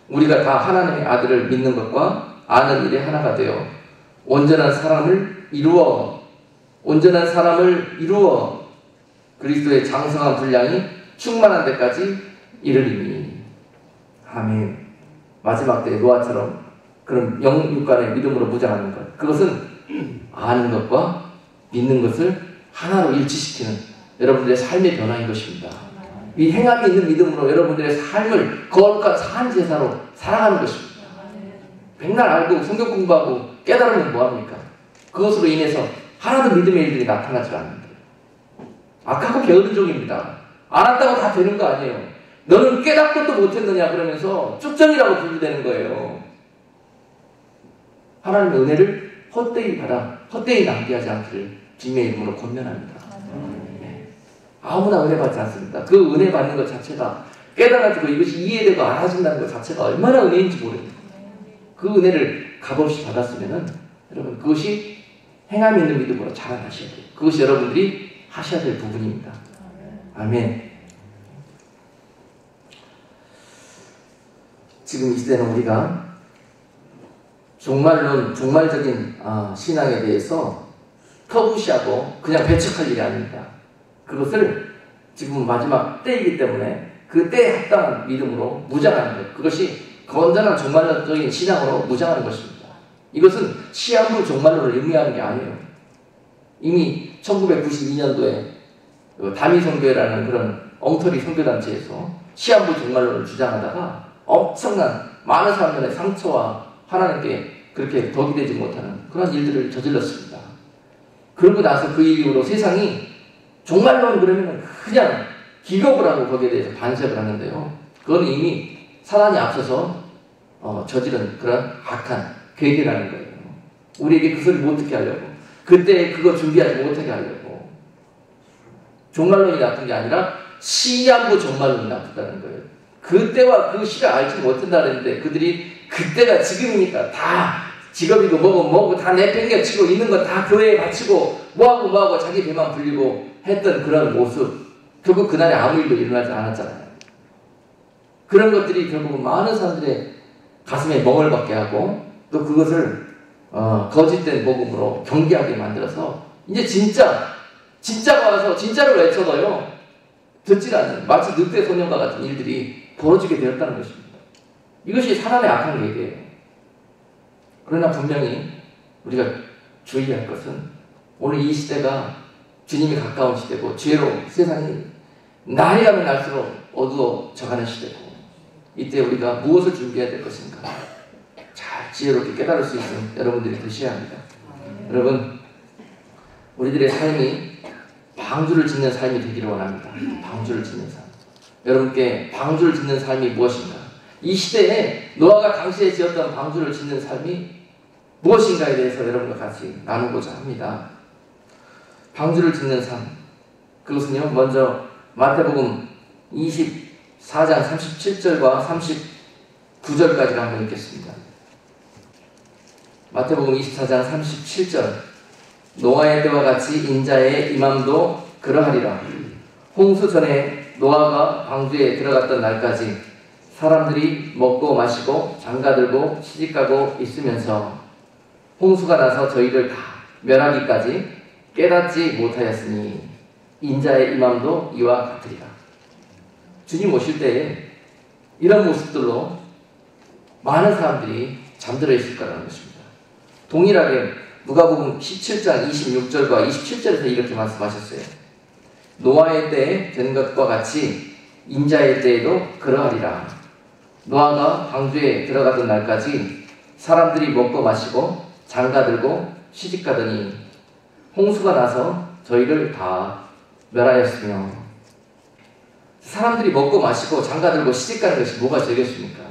우리가 다 하나님의 아들을 믿는 것과 아는 일에 하나가 되어 온전한 사랑을 이루어 온전한 사람을 이루어 그리스도의 장성한 분량이 충만한 데까지 이르리니. 아멘. 마지막 때 노아처럼 그런 영육간의 믿음으로 무장하는 것, 그것은 아는 것과 믿는 것을 하나로 일치시키는 여러분들의 삶의 변화인 것입니다. 이 행함이 있는 믿음으로 여러분들의 삶을 거룩한 산 제사로 살아가는 것입니다. 백날 알고 성경 공부하고 깨달으면 뭐합니까? 그것으로 인해서 하나도 믿음의 일들이 나타나지 않는데, 악하고 게으른 종입니다. 알았다고 다 되는 거 아니에요. 너는 깨닫고도 못했느냐 그러면서 쭉정이라고 분류되는 거예요. 하나님의 은혜를 헛되이 받아 헛되이 낭비하지 않기를 주님의 이름으로 권면합니다. 네. 아무나 은혜 받지 않습니다. 그 은혜 받는 것 자체가 깨달아지고 이것이 이해되고 알아진다는 것 자체가 얼마나 은혜인지 모릅니다. 그 은혜를 값없이 받았으면은 여러분, 그것이 행함이 있는 믿음으로 자라나셔야 돼요. 그것이 여러분들이 하셔야 될 부분입니다. 아멘. 지금 이 시대는 우리가 종말론, 종말적인 신앙에 대해서 터부시하고 그냥 배척할 일이 아닙니다. 그것을 지금 마지막 때이기 때문에 그 때에 합당한 믿음으로 무장하는 것, 그것이 건전한 종말론적인 신앙으로 무장하는 것입니다. 이것은 시한부 종말론을 의미하는 게 아니에요. 이미 1992년도에 다미선교회라는 그런 엉터리 선교단체에서 시한부 종말론을 주장하다가 엄청난 많은 사람들의 상처와 하나님께 그렇게 덕이 되지 못하는 그런 일들을 저질렀습니다. 그러고 나서 그 이후로 세상이 종말론 그러면 그냥 기겁을 하고 거기에 대해서 반색을 하는데요. 그건 이미 사단이 앞서서 저지른 그런 악한 괴계라는 거예요. 우리에게 그 소리 못 듣게 하려고, 그때 그거 준비하지 못하게 하려고. 종말론이 나쁜 게 아니라 시한부 종말론이 나쁘다는 거예요. 그때와 그 시를 알지 못한다 그랬는데 그들이 그때가 지금이니까 다 직업이고 뭐고 다 내팽개치고 있는 거 다 교회에 바치고 뭐하고 자기 배만 불리고 했던 그런 모습, 결국 그날에 아무 일도 일어나지 않았잖아요. 그런 것들이 결국은 많은 사람들의 가슴에 멍을 받게 하고 또 그것을 거짓된 복음으로 경계하게 만들어서 이제 진짜가 와서 진짜를 외쳐도요 듣질 않는, 마치 늑대 소년과 같은 일들이 벌어지게 되었다는 것입니다. 이것이 사단의 악한 계획이에요. 그러나 분명히 우리가 주의할 것은 오늘 이 시대가 주님이 가까운 시대고 죄로 세상이 날이 가면 날수록 어두워져가는 시대고, 이때 우리가 무엇을 준비해야 될 것인가 잘 지혜롭게 깨달을 수 있는 여러분들이 되셔야 합니다. 여러분, 우리들의 삶이 방주를 짓는 삶이 되기를 원합니다. 방주를 짓는 삶. 여러분께 방주를 짓는 삶이 무엇인가? 이 시대에 노아가 당시에 지었던 방주를 짓는 삶이 무엇인가에 대해서 여러분과 같이 나누고자 합니다. 방주를 짓는 삶. 그것은요, 먼저 마태복음 24장 37절과 39절까지를 한번 읽겠습니다. 마태복음 24장 37절. 노아의 때와 같이 인자의 임함도 그러하리라. 홍수 전에 노아가 방주에 들어갔던 날까지 사람들이 먹고 마시고 장가들고 시집가고 있으면서 홍수가 나서 저희를 다 멸하기까지 깨닫지 못하였으니 인자의 임함도 이와 같으리라. 주님 오실 때에 이런 모습들로 많은 사람들이 잠들어 있을 거라는 것입니다. 동일하게 누가복음 17장 26절과 27절에서 이렇게 말씀하셨어요. 노아의 때에 된 것과 같이 인자의 때에도 그러하리라. 노아가 방주에 들어가던 날까지 사람들이 먹고 마시고 장가들고 시집가더니 홍수가 나서 저희를 다 멸하였으며. 사람들이 먹고 마시고 장가들고 시집가는 것이 뭐가 되겠습니까?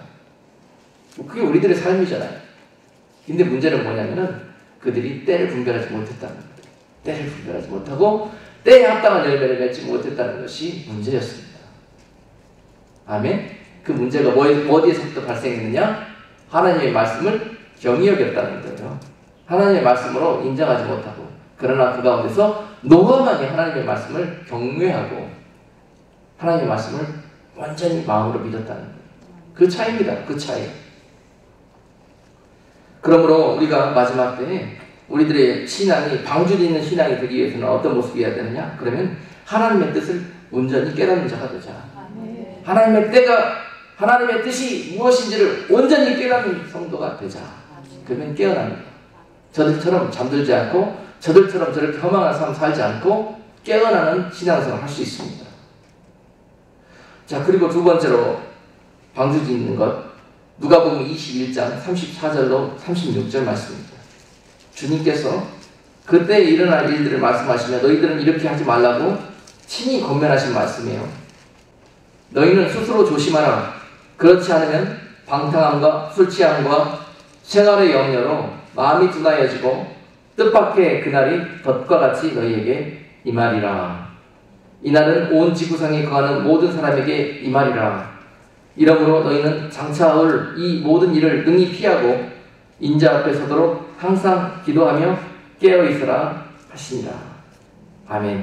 그게 우리들의 삶이잖아요. 근데 문제는 뭐냐면은 그들이 때를 분별하지 못했다는 거예요. 때를 분별하지 못하고 때에 합당한 열매를 맺지 못했다는 것이 문제였습니다. 아멘? 그 문제가 어디에서부터 발생했느냐? 하나님의 말씀을 경히 여겼다는 거예요. 하나님의 말씀으로 인정하지 못하고, 그러나 그 가운데서 노아만이 하나님의 말씀을 경외하고 하나님의 말씀을 완전히 마음으로 믿었다는 거예요. 그 차이입니다. 그 차이. 그러므로 우리가 마지막 때에 우리들의 신앙이 방주리 있는 신앙이 되기 위해서는 어떤 모습이어야 되느냐? 그러면 하나님의 뜻을 온전히 깨닫는 자가 되자. 하나님의 뜻이 무엇인지를 온전히 깨닫는 성도가 되자. 그러면 깨어납니다. 저들처럼 잠들지 않고 저들처럼 저렇게 허망한 삶 살지 않고 깨어나는 신앙생활을 할 수 있습니다. 자, 그리고 두 번째로 방주지 있는 것, 누가복음 21장 34절로 36절 말씀입니다. 주님께서 그때 일어날 일들을 말씀하시며 너희들은 이렇게 하지 말라고 친히 권면하신 말씀이에요. 너희는 스스로 조심하라. 그렇지 않으면 방탕함과 술 취함과 생활의 염려로 마음이 둔하여지고 뜻밖의 그날이 덫과 같이 너희에게 임하리라. 이날은 온 지구상에 거하는 모든 사람에게 임하리라. 이러므로 너희는 장차 올 이 모든 일을 능히 피하고 인자 앞에 서도록 항상 기도하며 깨어있으라 하시니라. 아멘.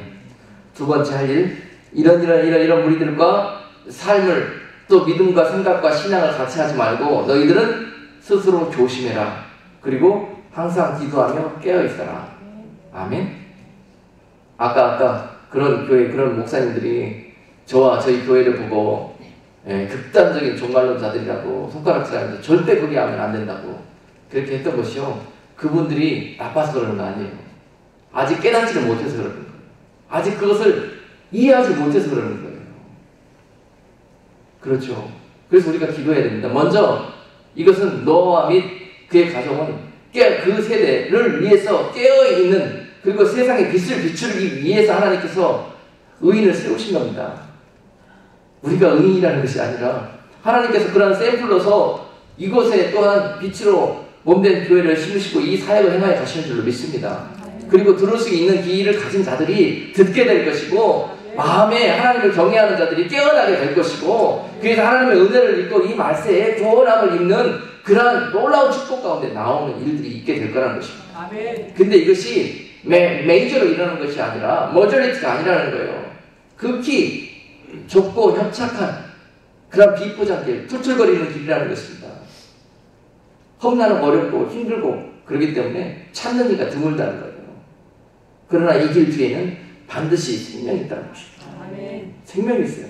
두 번째 할 일, 이런 무리들과 삶을 또 믿음과 생각과 신앙을 같이 하지 말고 너희들은 스스로 조심해라. 그리고 항상 기도하며 깨어있어라. 아멘. 아까 그런 교회 그런 목사님들이 저와 저희 교회를 보고 극단적인 종말론자들이라고 손가락질하면서 절대 그렇게 하면 안 된다고 그렇게 했던 것이요. 그분들이 나빠서 그러는 거 아니에요. 아직 깨닫지를 못해서 그러는 거예요. 아직 그것을 이해하지 못해서 그러는 거예요. 그렇죠. 그래서 우리가 기도해야 됩니다. 먼저 이것은 너와 및 그의 가정은 그 세대를 위해서 깨어있는 그리고 세상에 빛을 비추기 위해서 하나님께서 의인을 세우신 겁니다. 우리가 의인이라는 것이 아니라 하나님께서 그런 샘플로서 이곳에 또한 빛으로 몸된 교회를 심으시고 이 사역을 행하여 가시는 줄로 믿습니다. 그리고 들을 수 있는 귀를 가진 자들이 듣게 될 것이고 마음에 하나님을 경외하는 자들이 깨어나게 될 것이고 그래서 하나님의 은혜를 입고 이 말세에 구원함을 입는 그러한 놀라운 축복 가운데 나오는 일들이 있게 될 거라는 것입니다. 아멘. 근데 이것이 메이저로 일어나는 것이 아니라 머저리티가 아니라는 거예요. 극히 좁고 협착한 그런 비포장길, 툴툴거리는 길이라는 것입니다. 험난하고 어렵고 힘들고 그렇기 때문에 찾는 이가 드물다는 거예요. 그러나 이 길 뒤에는 반드시 생명이 있다는 것입니다. 아멘. 생명이 있어요.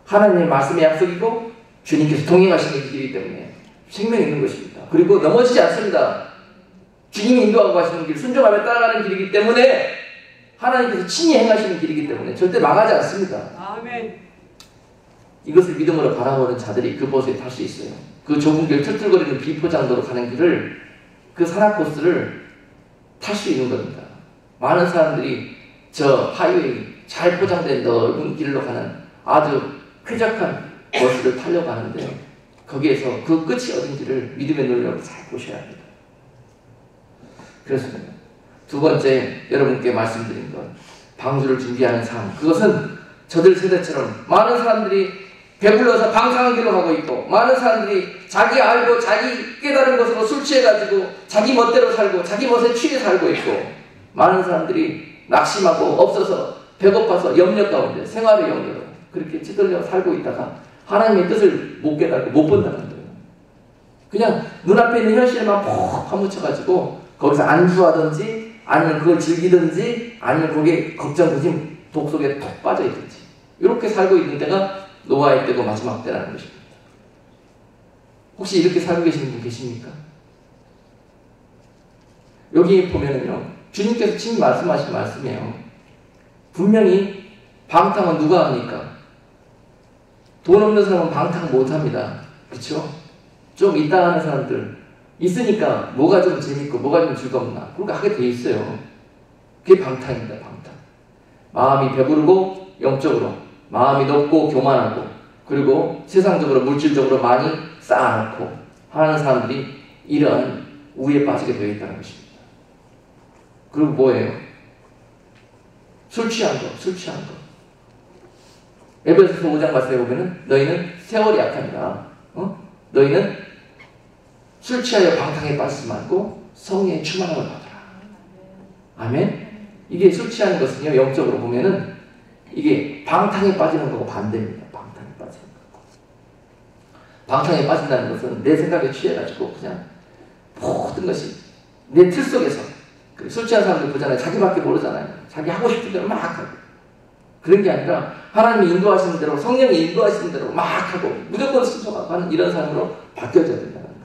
하나님의 말씀의 약속이고 주님께서 동행하시는 길이기 때문에 생명이 있는 것입니다. 그리고 넘어지지 않습니다. 주님이 인도하고 가시는 길, 순종하며 따라가는 길이기 때문에 하나님께서 친히 행하시는 길이기 때문에 절대 망하지 않습니다. 아멘. 이것을 믿음으로 바라보는 자들이 그 보수에 탈 수 있어요. 그 좁은 길, 툴툴거리는 비포장도로 가는 길을, 그 산악 코스를 탈 수 있는 겁니다. 많은 사람들이 저 하이웨이 잘 포장된 넓은 길로 가는 아주 쾌적한 버스를 타려고 하는데 거기에서 그 끝이 어딘지를 믿음의 눈으로 잘 보셔야 합니다. 그래서 두 번째 여러분께 말씀드린 것, 방주를 준비하는 삶, 그것은 저들 세대처럼 많은 사람들이 배불러서 방탕한 길로 가고 있고 많은 사람들이 자기 알고 자기 깨달은 것으로 술 취해가지고 자기 멋대로 살고 자기 멋에 취해 살고 있고 많은 사람들이 낙심하고 없어서 배고파서 염려 가운데 생활의 염려로 그렇게 찌들려 살고 있다가 하나님의 뜻을 못 깨닫고 못 본다는 거예요. 그냥 눈앞에 있는 현실에만 푹 파묻혀가지고 거기서 안주하든지 아니면 그걸 즐기든지 아니면 거기에 걱정, 근심, 독 속에 톡 빠져있든지 이렇게 살고 있는 때가 노아의 때고 마지막 때라는 것입니다. 혹시 이렇게 살고 계시는 분 계십니까? 여기 보면은요, 주님께서 친히 말씀하신 말씀이에요. 분명히 방탕은 누가 합니까? 돈 없는 사람은 방탕 못합니다. 그렇죠? 좀 있다 하는 사람들 있으니까 뭐가 좀 재밌고 뭐가 좀 즐겁나 그렇게 하게 돼 있어요. 그게 방탕입니다. 방탕. 마음이 배부르고 영적으로 마음이 높고 교만하고 그리고 세상적으로 물질적으로 많이 쌓아놓고 하는 사람들이 이런 우에 빠지게 되어 있다는 것입니다. 그리고 뭐예요? 술 취한 거, 술 취한 거. 에베소서 5장 말씀에 보면은 너희는 세월이 약하니라. 너희는 술 취하여 방탕에 빠지지 말고 성령의 충만함을 받아라. 아멘? 이게 술 취하는 것은요, 영적으로 보면은 이게 방탕에 빠지는 거고 반대입니다. 방탕에 빠지는 거. 방탕에 빠진다는 것은 내 생각에 취해가지고 그냥 모든 것이 내 틀 속에서. 술 취한 사람들 보잖아요. 자기밖에 모르잖아요. 자기 하고 싶은 대로 막 하고. 그런 게 아니라 하나님이 인도하시는 대로, 성령이 인도하시는 대로 막 하고 무조건 순종하고 하는 이런 사람으로 바뀌어져야 된다는 거예요.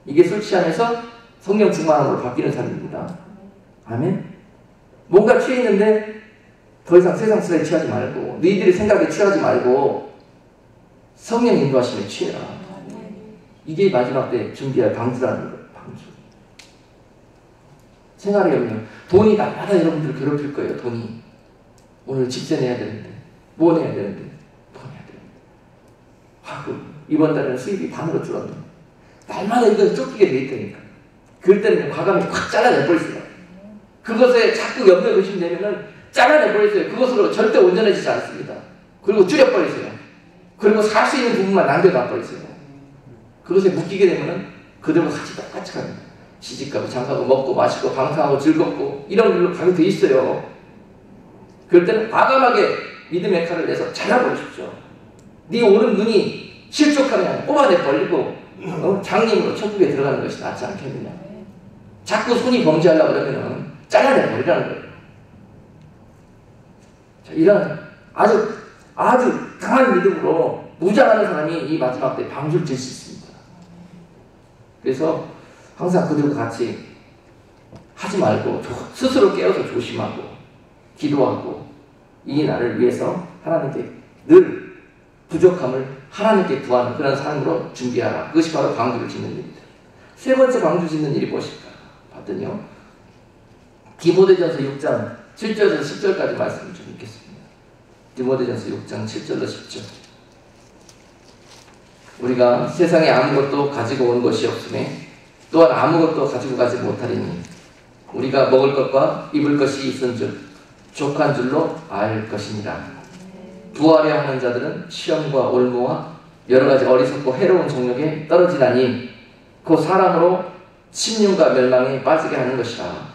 이게 술 취하면서 성령 충만함으로 바뀌는 삶입니다. 아멘. 뭔가 취해 있는데 더 이상 세상 술에 취하지 말고, 너희들의 생각에 취하지 말고 성령 인도하심에 취해라. 이게 마지막 때 준비할 방주라는 거예요. 방주. 생활에 보면 돈이 날마다 여러분들을 괴롭힐 거예요. 돈이. 오늘 집세 내야 되는데, 뭐 내야 되는데, 뭐 내야 되는데. 이번 달에는 수입이 반으로 줄었네. 날마다 이거 쫓기게 돼 있다니까. 그럴 때는 과감히 확 잘라내버리세요. 그것에 자꾸 염려 의심되면은 잘라내버리세요. 그것으로 절대 온전해지지 않습니다. 그리고 줄여버리세요. 그리고 살 수 있는 부분만 남겨놔버리세요. 그것에 묶이게 되면은 그들과 같이 똑같이 갑니다. 시집가고 장가고 먹고 마시고 방탕하고 즐겁고 이런 일로 가게 돼 있어요. 그럴 때는 과감하게 믿음의 칼을 내서 잘라버리십시오. 네 오른 눈이 실족하면 뽑아내버리고 장님으로 천국에 들어가는 것이 낫지 않겠느냐. 자꾸 손이 범죄하려고 그러면 잘라내버리라는 거예요. 자, 이런 아주 강한 믿음으로 무장하는 사람이 이 마지막 때 방주를 질 수 있습니다. 그래서 항상 그들과 같이 하지 말고 스스로 깨어서 조심하고 기도하고 이 날을 위해서 하나님께 늘 부족함을 하나님께 구하는 그런 삶으로 준비하라. 그것이 바로 방주를 짓는 일입니다. 세 번째 방주 짓는 일이 무엇일까 봤더니요, 디모데전서 6장 7절에서 10절까지 말씀을 좀 읽겠습니다. 디모데전서 6장 7절로 10절. 우리가 세상에 아무것도 가지고 온 것이 없음에 또한 아무것도 가지고 가지 못하리니 우리가 먹을 것과 입을 것이 있은즉 족한 줄로 알 것이니라. 부하려 하는 자들은 시험과 올무와 여러가지 어리석고 해로운 정욕에 떨어지나니 그 사람으로 침륜과 멸망에 빠지게 하는 것이라.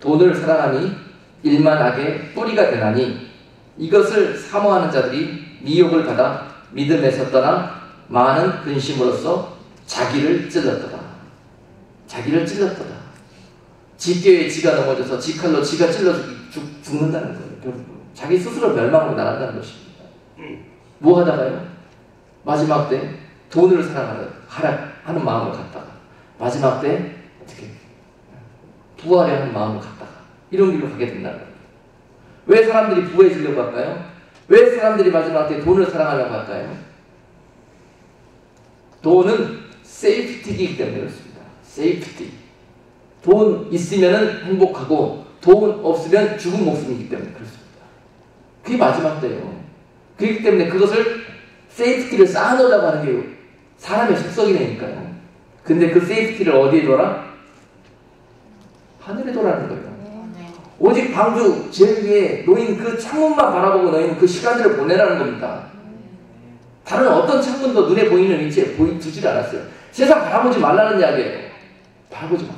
돈을 사랑하니 일만 악의 뿌리가 되나니 이것을 사모하는 자들이 미혹을 받아 믿음에서 떠나 많은 근심으로써 자기를 찔렀더라. 자기를 찔렀더라. 지교에 지가 넘어져서 지칼로 지가 찔러 죽는다는 거예요. 결국 자기 스스로 멸망으로 나간다는 것입니다. 뭐 하다가요? 마지막 때 돈을 사랑하는 마음을 갖다가 마지막 때 어떻게 부하려 하는 마음을 갖다가 이런 길로 가게 된다는 거예요. 왜 사람들이 부해지려고 할까요? 왜 사람들이 마지막 때 돈을 사랑하려고 할까요? 돈은 세이프티이기 때문에 그렇습니다. 세이프티. 돈 있으면 행복하고 돈 없으면 죽은 목숨이기 때문에 그렇습니다. 그게 마지막 때예요. 그렇기 때문에 그것을 세이프티를 쌓아놓으려고 하는 게 사람의 속성이니까요. 근데 그 세이프티를 어디에 둬라? 하늘에 둬라는 거예요. 오직 방주 제일 위에 놓인 그 창문만 바라보고 너희는 그 시간들을 보내라는 겁니다. 다른 어떤 창문도 눈에 보이는 위치에 두질 않았어요. 세상 바라보지 말라는 이야기예요. 바라보지 말라.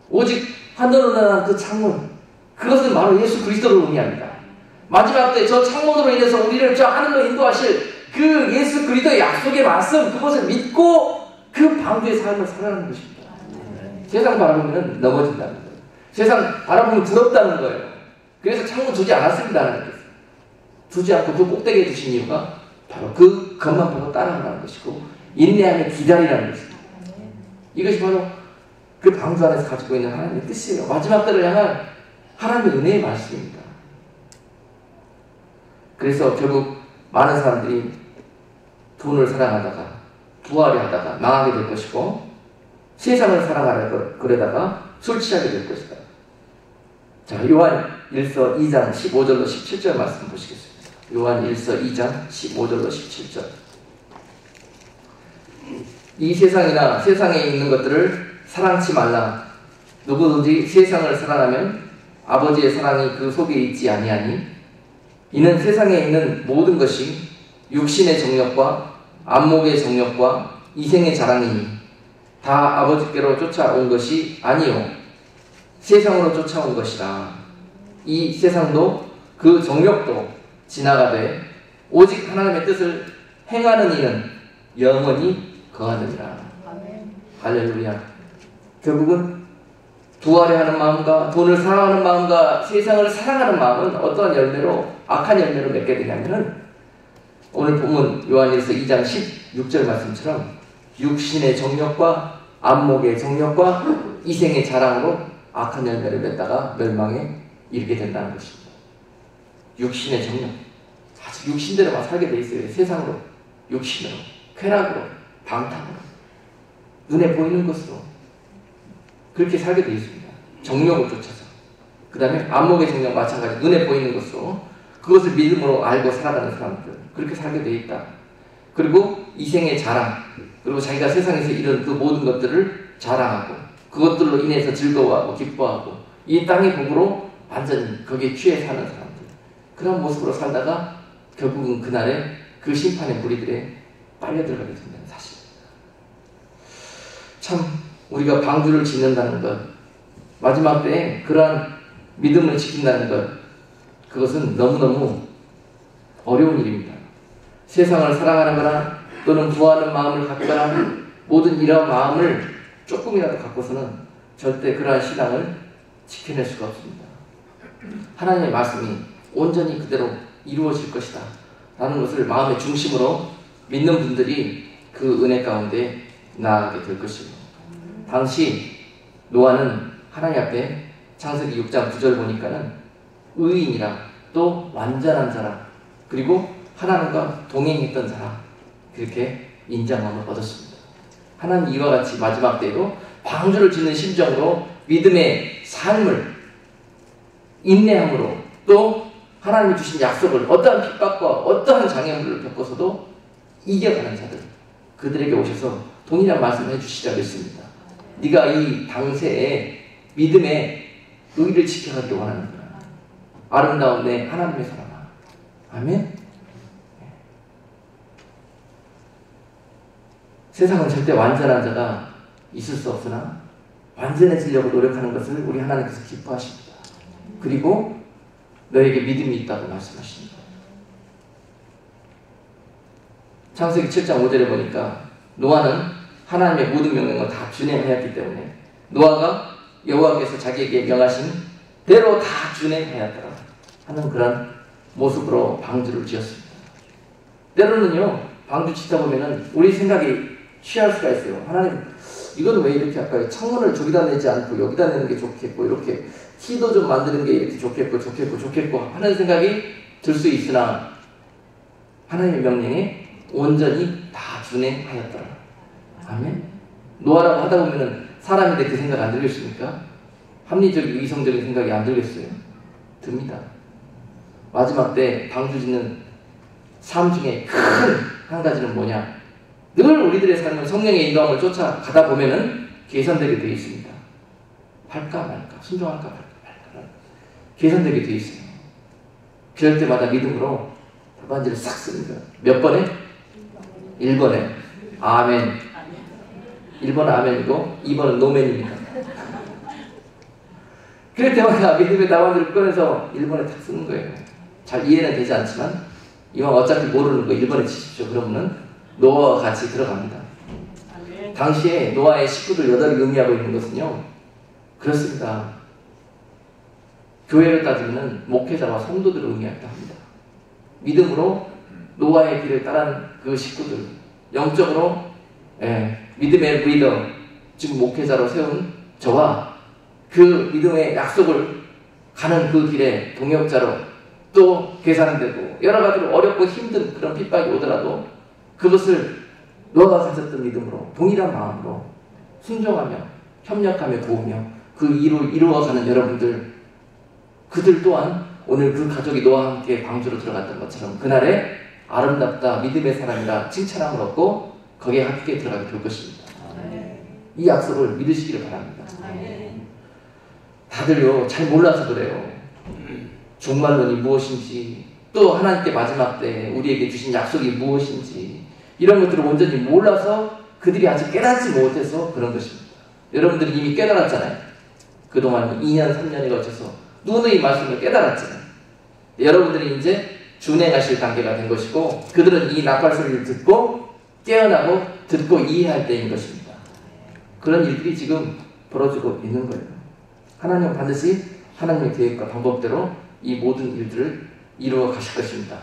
오직 하늘로 나는 그 창문, 그것은 바로 예수 그리스도를 의미합니다. 마지막 때 저 창문으로 인해서 우리를 저 하늘로 인도하실 그 예수 그리스도의 약속의 말씀, 그것을 믿고 그 방주의 삶을 살아가는 것입니다. 세상 바라보면 넘어진다는 거예요. 세상 바라보면 두렵다는 거예요. 그래서 창문 두지 않았습니다는 거예요. 두지 않고 그 꼭대기에 두신 이유가 바로 그 것만 보고 따라가는 것이고 인내하며 기다리라는 것입니다. 이것이 바로 그 방주 안에서 가지고 있는 하나님의 뜻이에요. 마지막 때를 향한 하나님의 은혜의 말씀입니다. 그래서 결국 많은 사람들이 돈을 사랑하다가 부하려 하다가 망하게 될 것이고 세상을 사랑하려 그러다가 술 취하게 될 것이다. 자, 요한 1서 2장 15절로 17절 말씀 보시겠습니다. 요한 1서 2장 15절로 17절. 이 세상이나 세상에 있는 것들을 사랑치 말라. 누구든지 세상을 사랑하면 아버지의 사랑이 그 속에 있지 아니하니 이는 세상에 있는 모든 것이 육신의 정욕과 안목의 정욕과 이생의 자랑이니 다 아버지께로 쫓아온 것이 아니요 세상으로 쫓아온 것이라. 이 세상도 그 정욕도 지나가되 오직 하나님의 뜻을 행하는 이는 영원히 거하느니라. 할렐루야. 결국은 부하려 하는 마음과 돈을 사랑하는 마음과 세상을 사랑하는 마음은 어떠한 열매로, 악한 열매로 맺게 되냐면은, 오늘 본문 요한일서 2장 16절 말씀처럼 육신의 정욕과 안목의 정욕과 이생의 자랑으로 악한 열매를 맺다가 멸망에 이르게 된다는 것입니다. 육신의 정욕, 아주 육신대로만 살게 돼 있어요. 세상으로, 육신으로, 쾌락으로, 방탕으로, 눈에 보이는 것으로 그렇게 살게 돼 있습니다. 정욕을 쫓아서. 그 다음에 안목의 정욕 마찬가지, 눈에 보이는 것으로 그것을 믿음으로 알고 살아가는 사람들, 그렇게 살게 돼 있다. 그리고 이생의 자랑, 그리고 자기가 세상에서 이런 그 모든 것들을 자랑하고 그것들로 인해서 즐거워하고 기뻐하고 이 땅의 복으로 완전히 거기에 취해 사는 사람들, 그런 모습으로 살다가 결국은 그날에 그 심판의 무리들에 빨려 들어가게 된다는 사실입니다. 참 우리가 방주를 짓는다는 것, 마지막 때에 그러한 믿음을 지킨다는 것, 그것은 너무너무 어려운 일입니다. 세상을 사랑하는 거나 또는 구하는 마음을 갖거나 모든 이러한 마음을 조금이라도 갖고서는 절대 그러한 신앙을 지켜낼 수가 없습니다. 하나님의 말씀이 온전히 그대로 이루어질 것이다 라는 것을 마음의 중심으로 믿는 분들이 그 은혜 가운데 나아가게 될 것입니다. 당시 노아는 하나님 앞에 창세기 6장 9절 보니까는 의인이라, 또 완전한 자라, 그리고 하나님과 동행했던 자라, 그렇게 인정함을 얻었습니다. 하나님 이와 같이 마지막 때에도 방주를 짓는 심정으로 믿음의 삶을 인내함으로, 또 하나님이 주신 약속을 어떠한 핍박과 어떠한 장애물을 겪어서도 이겨가는 자들, 그들에게 오셔서 동일한 말씀을 해주시자 믿습니다. 네가 이 당세에 믿음의 의를 지켜가기를 원하는구나. 아름다운 내 하나님의 사랑아. 아멘. 세상은 절대 완전한 자가 있을 수 없으나 완전해지려고 노력하는 것을 우리 하나님께서 기뻐하십니다. 그리고 너에게 믿음이 있다고 말씀하십니다. 창세기 7장 5절에 보니까 노아는 하나님의 모든 명령을 다 준행하였기 때문에 노아가 여호와께서 자기에게 명하신 대로 다 준행하였더라 하는 그런 모습으로 방주를 지었습니다. 때로는요, 방주 짓다 보면은 우리 생각이 취할 수가 있어요. 하나님, 이건 왜 이렇게 할까요? 창문을 저기다 내지 않고 여기다 내는 게 좋겠고, 이렇게 키도 좀 만드는 게 이렇게 좋겠고 하는 생각이 들 수 있으나 하나님의 명령에 온전히 다 준행하였더라. 아멘. 노아라고 하다 보면은 사람인데 그 생각 안 들겠습니까? 합리적이고 이성적인 생각이 안 들겠어요? 듭니다. 마지막 때 방주 짓는 삶 중에 큰 한 가지는 뭐냐? 늘 우리들의 삶은 성령의 인도함을 쫓아가다 보면은 계산되게 되어 있습니다. 할까 말까, 순종할까 말까 계산되게 되어 있어요. 그럴 때마다 믿음으로 답안지를 싹 쓰는 거예요. 몇 번에? 1번에 아멘. 1번은 아멘이고 2번은 노멘입니다. 그럴 때마다 믿음의 답안지를 꺼내서 1번에 탁 쓰는 거예요. 잘 이해는 되지 않지만 이왕 어차피 모르는 거 1번에 치십시오. 그러면은 노아와 같이 들어갑니다. 당시에 노아의 식구들 8이 의미하고 있는 것은요, 그렇습니다. 교회를 따지면 목회자와 성도들을 의미한다 합니다. 믿음으로 노아의 길을 따른 그 식구들, 영적으로 믿음의 리더, 지금 목회자로 세운 저와 그 믿음의 약속을 가는 그 길에 동역자로 또 계산되고 여러 가지로 어렵고 힘든 그런 핍박이 오더라도 그것을 노아가 가졌던 믿음으로 동일한 마음으로 순종하며 협력하며 도우며 그 일을 이루어가는 여러분들, 그들 또한 오늘 그 가족이 노아와 함께 방주로 들어갔던 것처럼 그날에 아름답다 믿음의 사람이라 칭찬함을 얻고 거기에 함께 들어가게 될 것입니다. 이 약속을 믿으시기를 바랍니다. 다들요 잘 몰라서 그래요. 종말론이 무엇인지, 또 하나님께 마지막 때 우리에게 주신 약속이 무엇인지, 이런 것들을 온전히 몰라서 그들이 아직 깨닫지 못해서 그런 것입니다. 여러분들이 이미 깨달았잖아요. 그동안 2년, 3년에 걸쳐서 누누이 말씀을 깨달았잖아요. 여러분들이 이제 준행하실 단계가 된 것이고, 그들은 이 나팔 소리를 듣고 깨어나고 듣고 이해할 때인 것입니다. 그런 일들이 지금 벌어지고 있는 거예요. 하나님은 반드시 하나님의 계획과 방법대로 이 모든 일들을 이루어 가실 것입니다.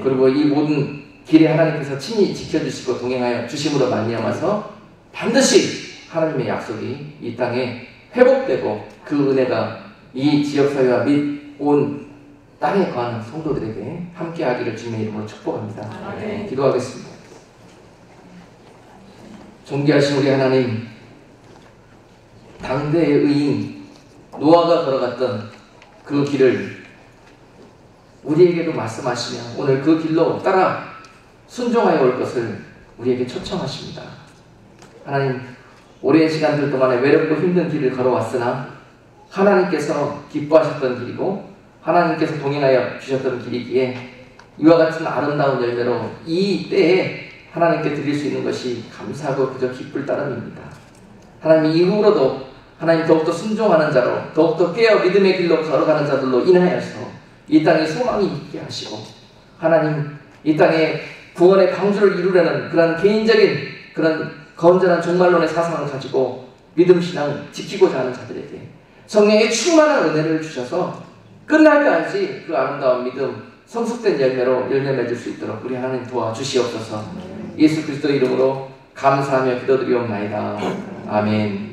그리고 이 모든 길에 하나님께서 친히 지켜주시고 동행하여 주심으로 말미암아서 반드시 하나님의 약속이 이 땅에 회복되고 그 은혜가 이 지역사회와 및 온 땅에 거하는 성도들에게 함께하기를 주님의 이름으로 축복합니다. 기도하겠습니다. 존귀하신 우리 하나님, 당대의 의인 노아가 걸어갔던 그 길을 우리에게도 말씀하시며 오늘 그 길로 따라 순종하여 올 것을 우리에게 초청하십니다. 하나님, 오랜 시간들 동안에 외롭고 힘든 길을 걸어왔으나 하나님께서 기뻐하셨던 길이고 하나님께서 동행하여 주셨던 길이기에 이와 같은 아름다운 열매로 이 때에 하나님께 드릴 수 있는 것이 감사하고 그저 기쁠 따름입니다. 하나님, 이후로도 하나님 더욱더 순종하는 자로 더욱더 깨어 믿음의 길로 걸어가는 자들로 인하여서 이 땅에 소망이 있게 하시고 하나님, 이 땅에 구원의 방주를 이루려는 그런 개인적인 그런 건전한 종말론의 사상을 가지고 믿음 신앙을 지키고자 하는 자들에게 성령의 충만한 은혜를 주셔서 끝날 때까지 그 아름다운 믿음 성숙된 열매로 열매 맺을 수 있도록 우리 하나님 도와주시옵소서. 예수 그리스도 이름으로 감사하며 기도드리옵나이다. 아멘.